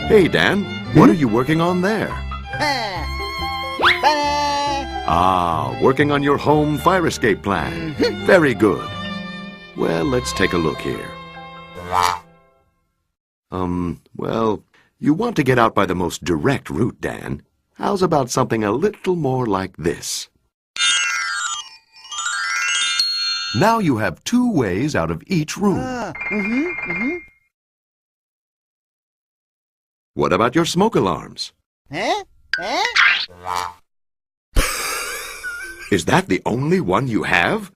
Hey, Dan, what are you working on there? Ah, working on your home fire escape plan. Very good. Well, let's take a look here. Well, you want to get out by the most direct route, Dan. How's about something a little more like this? Now you have 2 ways out of each room. What about your smoke alarms? Is that the only one you have?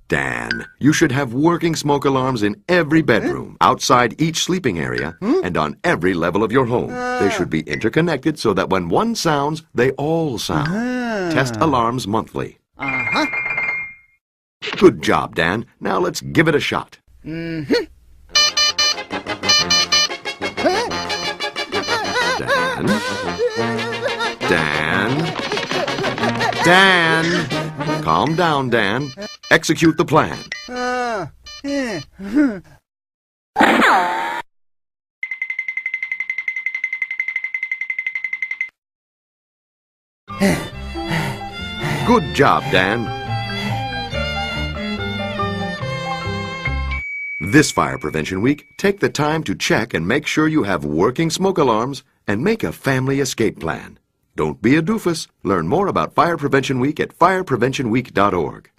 Dan, you should have working smoke alarms in every bedroom, outside each sleeping area, and on every level of your home. They should be interconnected so that when one sounds, they all sound. Test alarms monthly. Good job, Dan. Now let's give it a shot. Dan. Dan. Dan. Calm down, Dan. Execute the plan. Good job, Dan. This Fire Prevention Week, take the time to check and make sure you have working smoke alarms and make a family escape plan. Don't be a doofus. Learn more about Fire Prevention Week at firepreventionweek.org.